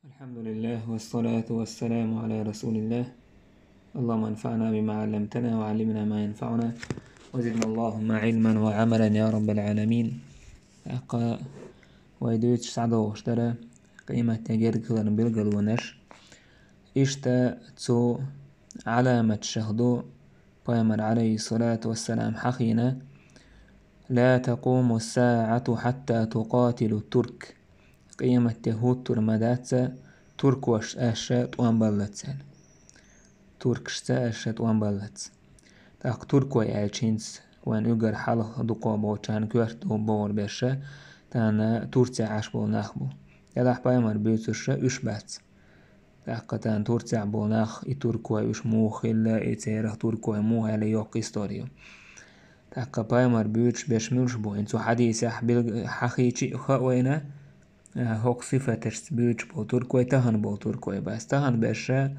الحمد لله والصلاة والسلام على رسول الله. اللهم انفعنا بما علمتنا وعلمنا ما ينفعنا وزدنا اللهم علما وعملا يا رب العالمين. ويدوش سعدو اشترى قيمة تجير كلان بلغل ونش اشتا تسو علامة شهدو بيامر عليه الصلاة والسلام حقينا لا تقوم الساعة حتى تقاتل الترك. قيمة يهود ترمداتسا ترك وش أشات وان بلتسان ترك شتا أشات وان بلتس تاق ترك وي ألشينس وان يقر حالة دقوبو چان كوارتو بور بيشا تانا تورتيا عشبو ناخبو يلاح بايمر بيوتوشا اش بات تاق تان تورتيا بو ناخ اي ترك وي اش موخ إلا اي تيره ترك وي موخ على يوق استوريو تاق بايمر بيوتش بيشملش بو انتو حديث حقيقي خاوينا هوق صفتش بيوتش بو تركوي تهن بو تركوي بس تهن باشا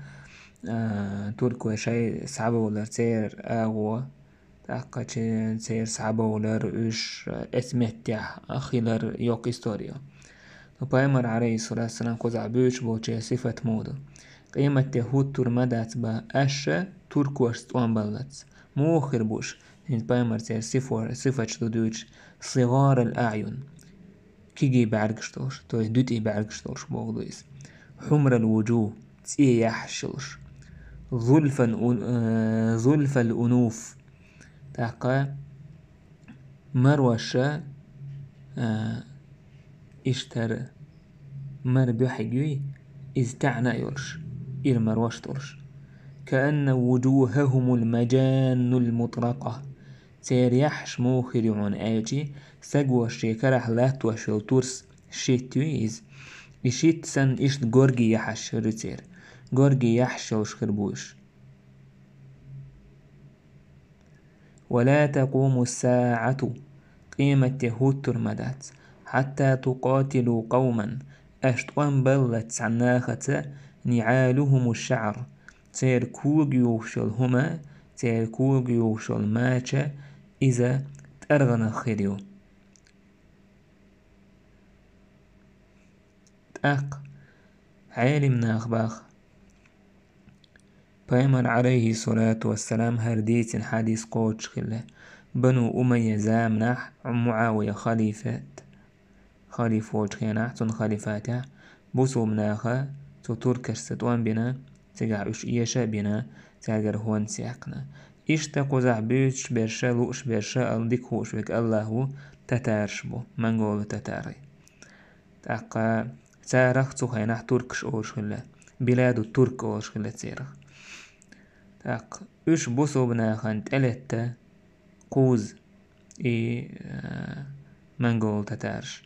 تركوي شيء صعبة ولا تسير اغوى تاقا تسير صعبة ولا اش اسمتيح اخيلر يوك استوريو بايمر عليه الصلاة والسلام قزع بيوتش بو تشي صفة مودو قيمة يهود ترمدات با اشا تركوش توان بلت موخر بوش بايمر تسير صفة شدودوش صغار الأعين كيجي بعرقشتوش تو دوتي بعرقشتوش بوغدويس حمر الوجوه تسيه يحشلش ظلف الأنوف تاقا مروشة اشتر مر بيحجوي إذ تعنى يرش إر مروش ترش كأن وجوههم المجان المطرقة تير يحش موخر يعون آجي سجوة الشيكرح لا توشل تورس شيتويز إشيت سن إشت جورجي يحش رتير جورجي يحش وشخربوش ولا تقوم الساعة قيمة يهود ترمدات حتى تقاتلوا قوما أشتوان بلت عناخة نعالهم الشعر تير كوغيوشل هما تير كوغيوشل ماتشا إذا تأرغن خيريو تأق عالم ناخباخ بايمر عليه الصلاة والسلام هرديت حديث قوتش خلا بنو أمية زامنح معاوية خليفوش خيناح تون خليفاتها بوسو مناخا تو تركش ستوان بنا تقع اش ايشا بنا تاقر هون سيقنا ايش تقوزع بيش برشا لوش برشا الديك هوش بك الله تتارش بو منغول تتاري تاقا تارخ تو خيناح تركش اوش خلا بلاد الترك اوش خلا تيرخ تاق اش بوسو بناخان تلتا قوز اي منغول تتارش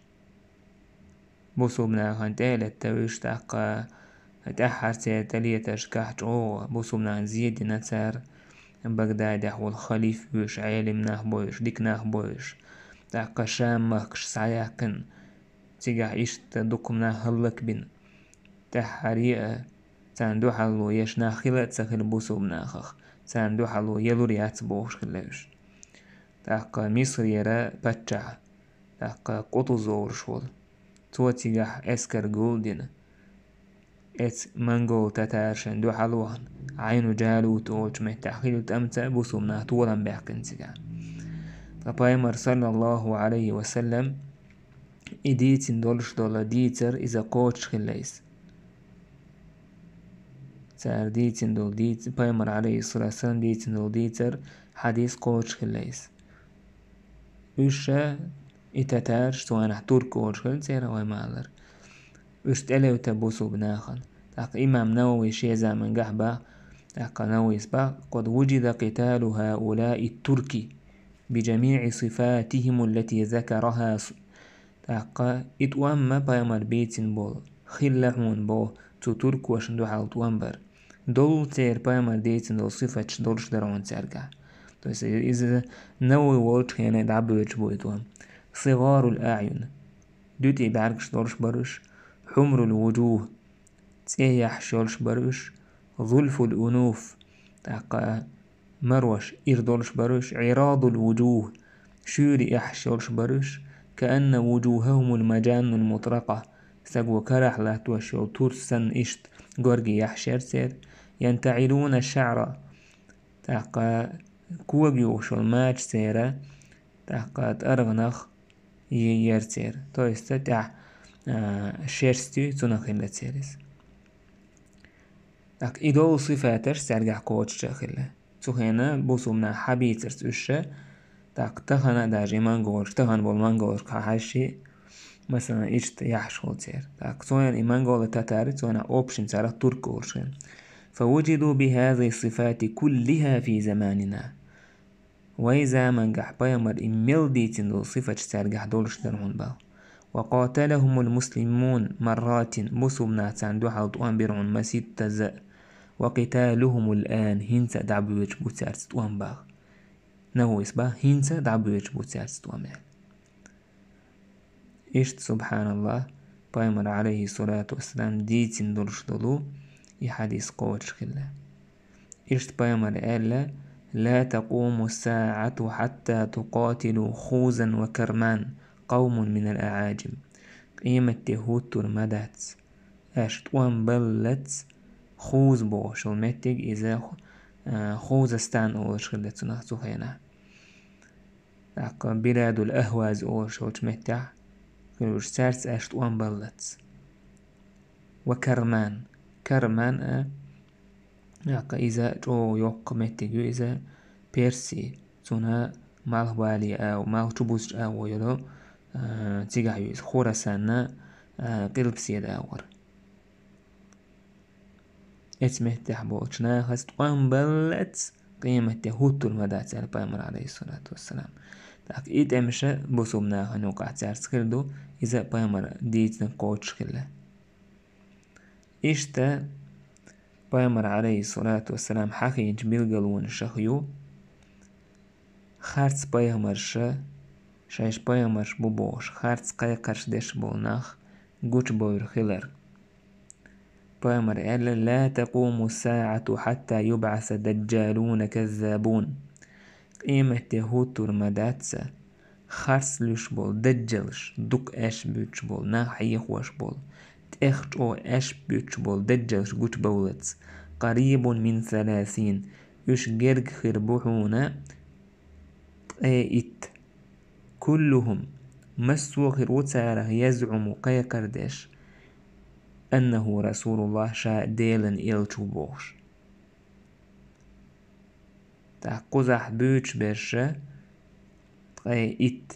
بوسو بناخان تلتا وش تاقا تأحر تليتش كحج او بوسو بناخان زيد نتار بغداد يحول خليف بوش عالم ناخ بوش ديك ناخ بوش تاقا شام مخش سعياقن تيجا إشت دوكم ناخ هلك بن تحريقة تاندو حلو يش ناخلة تسخل بوسو بناخخ تاندو حلو يلور ياتبوش خلاش تاقا مصر يرا باتشع تاقا قطو زور شول تو تيجا اسكر جولدين ات منغول تتارشن دو حلوهن عينو جالو توش متحخيلو تأمتا بوسو بناخ طولا بيحكن تيجا فبايمر صلى الله عليه وسلم إديتين دولش دولا ديتر إذا قوتش خليس تار ديتين دول ديتر بايمر عليه الصلاة والسلام ديتين دول ديتر حديث قوتش خليس وشا إتتارش توانح ترك قوتش خل تيرا ويمالر وش تأليو تبوسو بناخن تاق إمام نووي شيزا من قحبا تاق نووي سبا قد وجد قتال هؤلاء التركي بجميع صفاتهم التي ذكرها تاقا إتوان ما بايمر بيتين بول خلعون بو تو ترك وشندو حالتوان بر دول تير بايمر ديتين دول صفتش دولش درون ترقع تويس إذا نووي وولش خيانا دعبو يجبو إتوان صغار الأعين دوتي بعرقش دولش برش حمر الوجوه تسيح شولش برش ظلف الأنوف تاقا مروش إردولش برش عراض الوجوه شوري إحشولش برش كأن وجوههم المجان المطرقة سقو كرح لا توشو تورسن إشت غورجي يحشر سير ينتعلون الشعر تحقا كوغيو شو الماج سيرة تحقا تأرغنخ يرسير تو يستطيع شيرستي تنخل سيرس تحق إدو صفاتش سرجع كوتش تخله تخينا بوسومنا حبيترس وشه تحق تخنا داجي مانغورش تخن بول مانغورش كحاشي مثلا إيشت يحشول تير تحق سوين إيمانغول تتاري سوين أوبشن سارة تركورشن فوجدوا بهذه الصفات كلها في زماننا وإذا من جح بيمر إميل ديتين دول صفة سارجح دولش درهون باو وقاتلهم المسلمون مرات بسومنا تاندو حلطوان برعون مسيد تزأ وقتالهم الآن هنسا دعبوش بوتسارس توان باو نهو إسبا هنسا دعبوش بوتسارس توان باو إشت سبحان الله بيمر عليه الصلاة والسلام ديتين دولش دولو يحديث قوتش خلا إشت بيمر قال لا تقوم الساعة حتى تقاتلوا خوزا وكرمان قوم من الأعاجم قيمة تهوت ترمدات أشت وان بلت خوز بوش المتج إذا خوزستان أولش خلت نحسو خينا بلاد الأهواز أولش متع خلوش سارس أشت وان بلت وكرمان كرمان إذا جو يوق متجو إذا بيرسي تنا مال والي أو مال تبوس أو يلو تيجا يوز خورسانا قلب سيد أور اسمه تحبوشنا خست بلت قيمة تهوت المدات على بامر عليه الصلاة والسلام تاك إيد أمشى بصومنا هنوقع تارس خلدو إذا بامر ديت نقوتش خلا إشتا بامر عليه الصلاة والسلام حقي جبيل قلون شخيو خارц بامرش شايش بامرش بوبوش خارц قيقرش دش بولناخ قوش بوير خلر بامر قال لا تقوم الساعة حتى يبعث دجالون كذابون قيمة يهود ترمداتسا خارц لوش بول دجالش دوك اش بيوش بول ناخ يخوش بول تأخش او اش بيوش بول دجالش قوش بولتس قريب من 30 يش جرج خربوحونا إت كلهم مسوا خيروت سارة يزعم قيقردش أنه رسول الله شاء ديلا إلتو بوش قزح بيوش برشا إت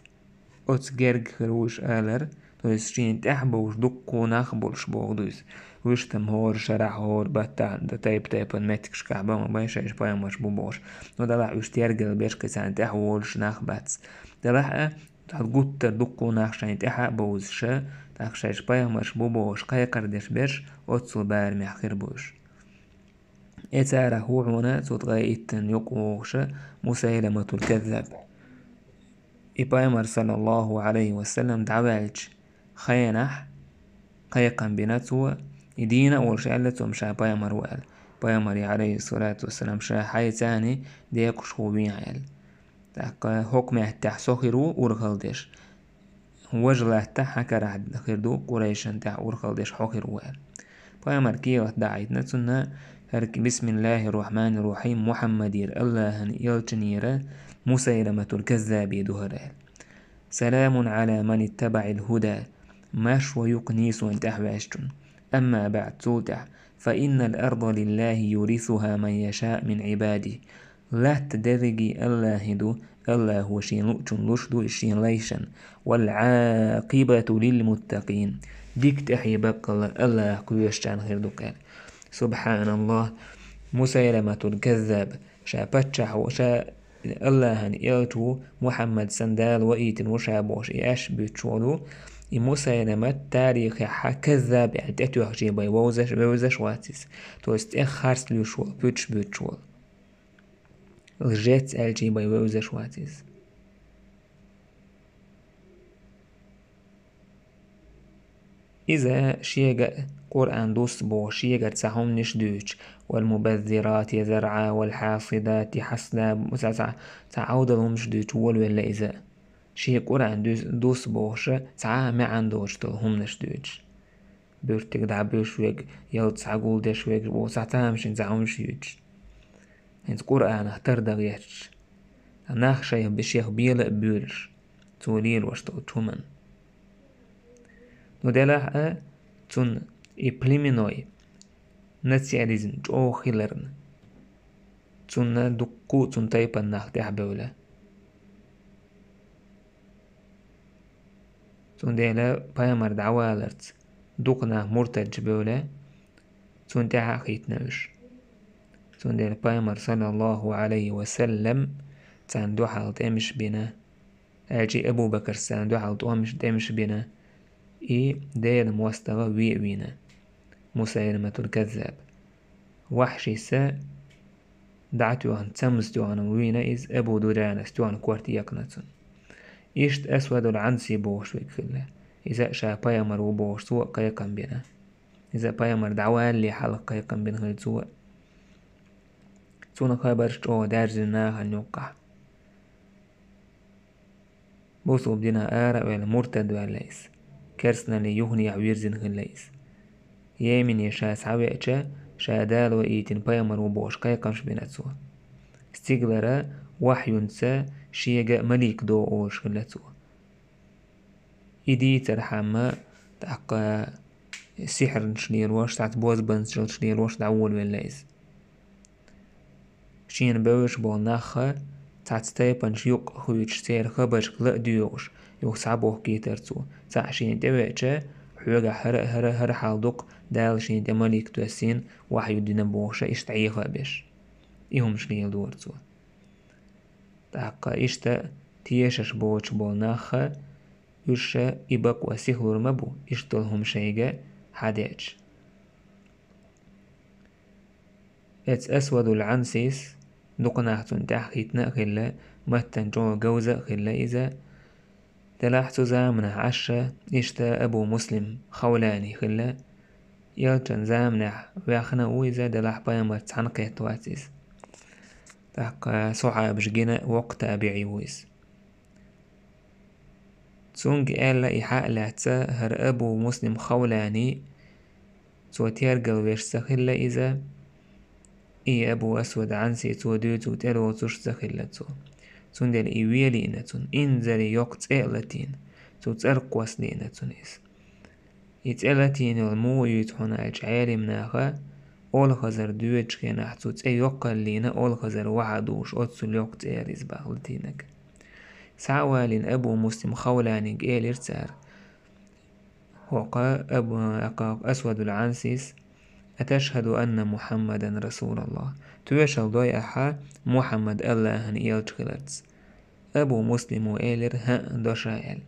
أتجرج خروش آلر تويس شين تحبوش دقو نخبولش بوغدوس وش تمهور شرح هور باتان دا تايب المتكش كعبا ما بايشاش بايماش بوبوش نو دا لح وش تيرجل بيش كسان تحولش نخباتس دا لح تقوت دقو نخشان تحا بوزشا تاكشاش بايماش بوبوش قيقردش بيش أتصل بار محخير بوش إتارا هو عنا تتغايتن يقوش مسيلمة الكذاب إبايمر صلى الله عليه وسلم دعوالج خينح قيقن بناتو يدينا ورشالتهم شا بايمر وقال بايمر عليه الصلاة والسلام شا حي تاني ديكوش خوبين عيال تاك حكمه تحسوخرو ورخلدش وجله تحكا راح دخردو قريشن تح ورخلدش حوخر وقال بايمر كيوه دعيتنا تنا هرك بسم الله الرحمن الرحيم محمدير الله يلتنير مسيلمة الكذاب دهرال سلام على من اتبع الهدى ماش ويقنيس وانتحباشتن أما بعد توتح فإن الأرض لله يورثها من يشاء من عباده لا تدرجي الله هدو الله هو شين لؤتن لشدو الشين ليشن والعاقبة للمتقين ديك تحي بقى الله كويشتان غير دوكال سبحان الله مسيلمة الكذاب شا بتشح وشا الله يلتو محمد سندال وإيتن وشابوش إيش بيتشولو مسيلمة تاريخ كذاب يعني تأتو أخشي باي ووزش واتس توست إخارس ليشول بيتشول الجيت ألجي باي ووزش واتس إذا شيء قرآن دوس بو شيء تسعهم نشدوش والمبذرات زرعا والحاصدات حسدا تعود لهم شدوش ولا إذا شيء قرآن دوس بوش تعا ما عندوش هم نشدوش بيرتك دعبيش ويج يلتس عقول ديش ويج وساعتهامشن زعمش يوج هنز قرآن اختار دغيش ناخ شيء بشيخ بيلا بيرش توليل واشتو تومن ودلاح تون إبليمينوي نتسياليزن جو خيلرن تون دقو تون تايبا ناخ دعبولا تون ديلا بايمر دعوالرت دوقنا مرتج بولا تون دعا خيتناوش تون ديلا بايمر صلى الله عليه وسلم تان دو حالت امش بنا اجي ابو بكر سان دو حالت امش بنا ديلا موستغى وينا مسيلمة الكذاب وحشي سا دعتو عن تمستو عن وينا إز أبو دوران ستو عن كوارتي يقنتون إشت أسود العنسي بوش ويكله إذا شا بايمر وبوش سوء قيقن بنا إذا بايمر دعوان لي حلق قيقن بنا غير سوء سونا خبرش او دارجنا هنوقع بوصو بدنا آرا ولا مرتد ولايس كرسنا ليهني عويرزن غلايس يمين يشا سعوي اتشا شا دالو ايتن بايمر وبوش قيقنش بنا سوء استيقلرا وحيونسا شيغا مليك دو اوش غلاتو إدي ترحمة تحقا سحر نشنير واش تعت بوز بنس نشنير واش دعول ولايس شين بوش بول ناخا تعت تايبان شيوق خويتش سير خبش غلا ديوش يوخ سعبوه كيترتو تاع شين دويتشا حوغا هر حالدوق دال شين دماليك توسين وحيو دينا بوشا اشتعيخا بيش إيهم شنير دورتو تحقا إشتا تيشش بوش بول ناخا يشا إباق وسيخلور مبو إشتلهم شيغا حداج إتس أسود العنسيس دقناحتون تحقيتنا خلا متن جو جوزة خلا إذا تلاحتو زامنه عشا إشتا أبو مسلم خولاني خلا يلتن زامنه ويخنا وإذا دلاح بايمر تحنقه تواتيس تحقا صعب جينا وقت أبيعي ويس تونج إلا إحاء لعتا هر أبو مسلم خولاني تو تيرقل ويش سخلا إذا إي أبو أسود عنسي تو دوتو تلو توش سخلا تون دل إيويلي إنتون إنزلي يوقت إعلتين تو ترقوس لإنتون إس إتعلتين المو يتحون أجعالي مناخا أول خزر دوتش كينا تو تأيوقل لينا أول خزر وعدوش أتسو اليوقت إعليز باغلتينك سعوالين أبو مسلم خولاني قيل ارتار وقا أبو أسود العنسيس أتشهد أن محمدا رسول الله توشل دوي أحا محمد الله هن إيلتخلتس أبو مسلم وإيلر هن دوشايل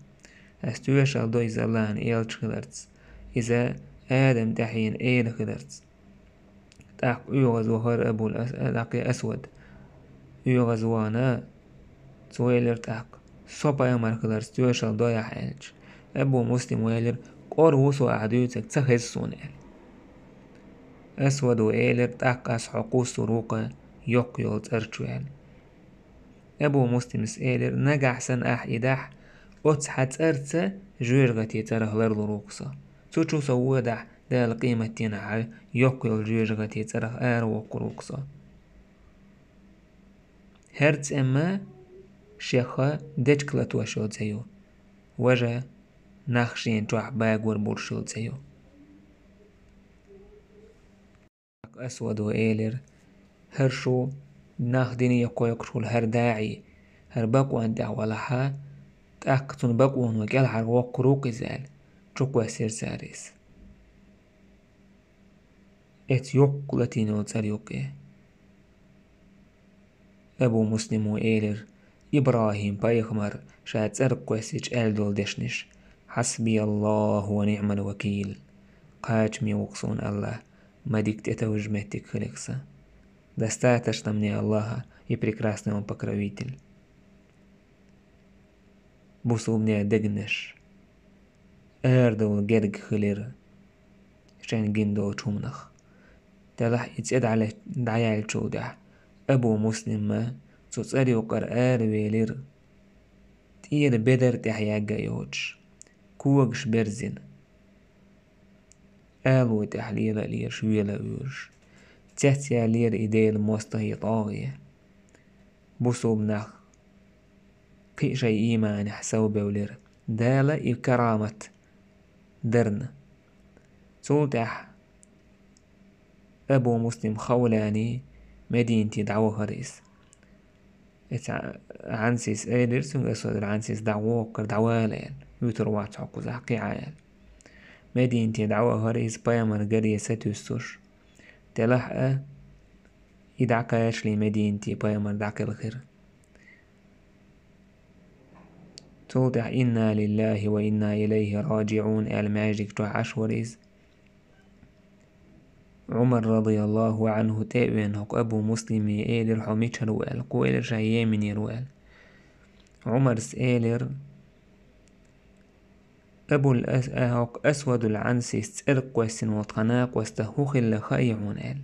أستوشل دوي زالله هن إيلتخلتس إذا آدم تحين إيلخلتس تاق يغزو هر أبو أسود يغزوانا تويلر تاق صوبا يماركلرس توشل دوي أحالج أبو مسلم وإيلر قروسو أعدوتك تخزسون أسود وإيلر تاقاس حقوس سروقة يقيل ترجوال أبو مسلم سإيلر نجح سن إداح أتحت أرتة جويرغتي تره لرلروقصة توشو سوودح دال قيمة تنعي يقيل جويرغتي تره وقروقصة هرت أما شيخة دجكلت وشود زيو وجه نخشين توح باقور برشود زيو أسود وإيلر هرشو ناخديني يقويقشول هر داعي هر باقوان دعوة لها تأكتون باقوان وكال هر وقروق زال چوكوا سير ساريس ات يقلتينو تريوكي أبو مسلم وإيلر إبراهيم بايخمر شاد ترقوا سيج ألدول دشنش حسبي الله ونعم الوكيل قاجمي وقصون الله ما дикте вжметик хлекса. Достаточно мне Аллаха и прекрасный Он покровитель. Бусул мне дегнеш. Эрдул герг хлир. Шен гиндо чумнах. تلح يتسأد على دعيا الجودة أبو مسلم ما تصاري وقرآر ويلير تير بدر تحيا جايوش كوغش برزين آلو تحليل لير شويلة ويرش تحتيا لير إيديل موستهي طاغية بوسو بناخ قي شيء إيمان حسو بولير دالة إكرامة درن تولتح أبو مسلم خولاني مدينتي دعوة هريس عنسيس ايدر سنگ اسود عنسيس دعوة كر دعوة لين يتروات حقو زحقي عيال مدينتي دعوة هريس بايمر قرية ستوستوش تلحق يدعكاش لي مدينتي بايمر دعك الخير تولتح إنا لله وإنا إليه راجعون الماجيك تو عشوريز عمر رضي الله عنه تابين هق أبو مسلم إيلر حميتش روال قويلر شايامن يروال عمر سئيلر أبو هق أسود العنسي استرق وستن وطناق واستهوخ اللي خايعون آل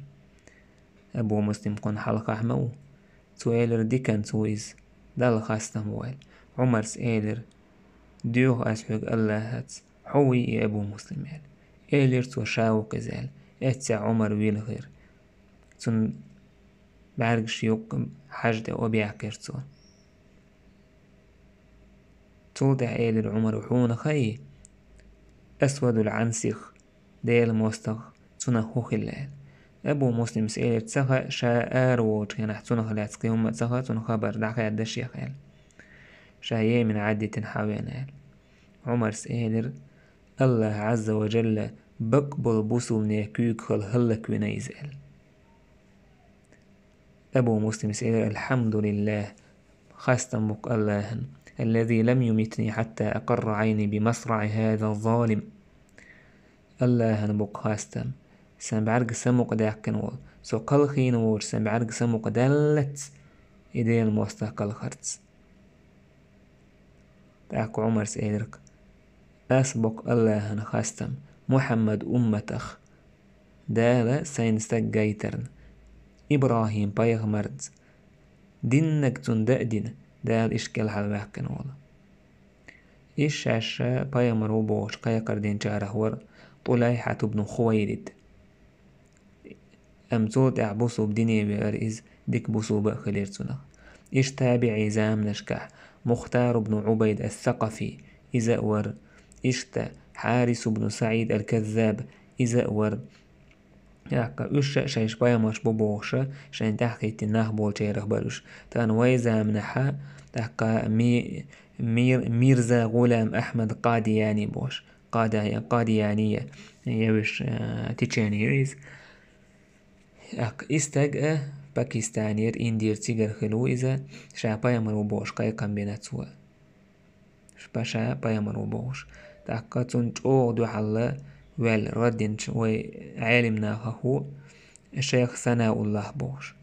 أبو مسلم كون حلقة حمو سؤالر دي كان سويز دال خاستم وال عمر سئيلر ديوغ أسحق الله هاتس حوي أبو مسلم آل إيلر تو شاو كزال اتسع عمر ويل غير تون بعرقش يوق حاجة وبيعكرتو تولدع إيلر عمر وحون خي أسود العنسيخ ديل موستغ تون خوخ الليل أبو مسلم سئيلر تسخى شاء آروج كان تون خلات قيوم تسخى تون خبر دعقا يدش يخيل شاية من عدة حاوين عمر سئيلر الله عز وجل بقبل بوسل نيكوك خل هلك ونيزل أبو مسلم سئل الحمد لله خاستمك الله الذي لم يمتني حتى أقر عيني بمصرع هذا الظالم الله بك خاستم سنبعرق سمك داكنول سو قل خينور سنبعرق سمك دلت إيدين الموستقل خرط داك عمر سئلك أسبق الله خاستم محمد أمتخ دالا سينستجيترن إبراهيم بايغمرد دينك تندأدين دال إشكال حلواكن ولا إيش عشا بايغمرو بوش قيقر دين جارهور طليحة بن خويلد أمتوت أعبسو بديني بأرئيز ديك بسو بأخليرتنا إيش تابعي زام نشكح مختار بن عبيد الثقفي إذا ور إشتا حارس بن سعيد الكذاب إذا ور ياكا أشا شايش بايا ماش بوبوشا شاين تحكي تناه بولشي رخبروش تان ويزا منحا تحكا ميرزا غلام أحمد قادياني بوش قاديانية يوش تيشاني ريز استقى باكستانير اندير تيجر خلو إذا شا بايا مرو بوش قايقا بيناتسوا شباشا بايا مرو بوش تحكا تنجو دو حلا وال ردين وعالمنا هو الشيخ ثناء الله بوش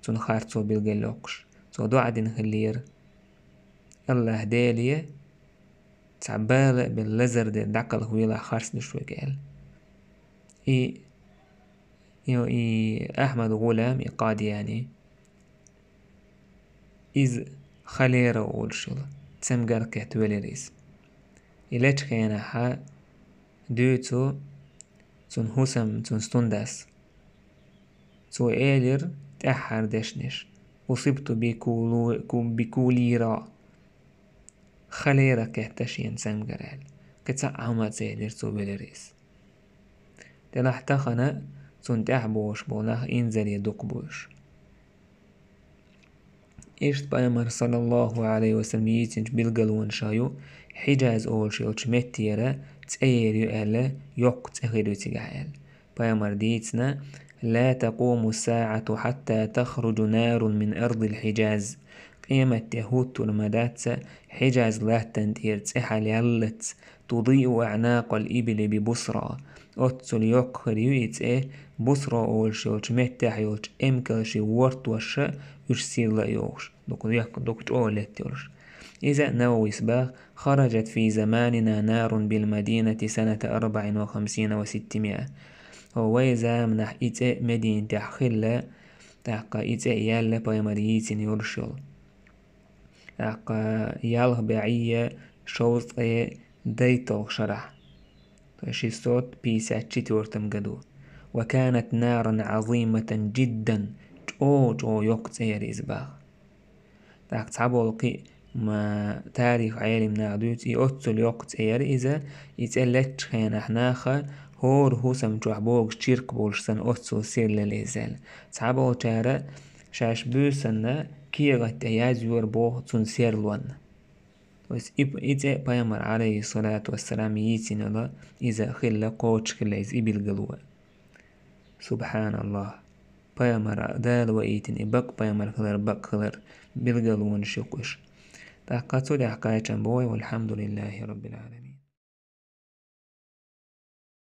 تون خارتو بالقلوقش تو دعدين خلير الله دالية تعبالة باللزر دي دعقل هويلا خارس نشوي قال إي أحمد غلام قادياني إذ خليرة أولشل تسمقر كهتولي ريس إلاج كينا حا دوتو تون هسم تون ستونداس تو إيلر تأحر دشنش أصبت بكوليرا خليرة كهتشين سمقرال كتسعهما تسيدر تو بلريس تلحتخنا تون تحبوش بولاه إنزل يدوك بوش إشت بايمر صلى الله عليه وسلم يتنج بالقلون شايو حجاز أول شيء متيرا تأيريو ألا يوق تأخيريو تيجعال بايمر ديتنا لا تقوم الساعة حتى تخرج نار من أرض الحجاز قيمة يهود المدات حجاز لا تنتير تسحل يلت تضيء أعناق الإبل ببصرة أتسل يقخريو يتأه بصرة أول شيء متح يوش إمكال شي ورط وشا يشسير لا يوش دوك تقولت يوش إذا نووي سباق خرجت في زماننا نار بالمدينة سنة 54 و600 هو يزامنح إتأ مدينة تحخلا تحقا إتأ يالا بايمريتين يرشل تحقا ياله بعية شوط ديتو شرح تشي صوت بيساتشي تورتم قدو. وكانت نارا عظيمة جدا جو يوقت اير إزباغ تاك تعبولقي ما تاريخ عالم ناعدوت يوتل يوقت اير إذا يتألت خين احناخا هو سمجوح بوغ شيرك بولشسن أوتسو سير لليزال تعبو تارا شاش بوسن كيغت ايازيور بوغ تنسير لون بس إذا بيامر عليه الصلاة والسلام يتين الله إذا خلا قوتش خلا إذا بالقلوة سبحان الله بيامر دال وإيتين إبق بيامر خلر بق خلر بالقلوة نشقش تحقاتو لحقاية والحمد لله رب العالمين.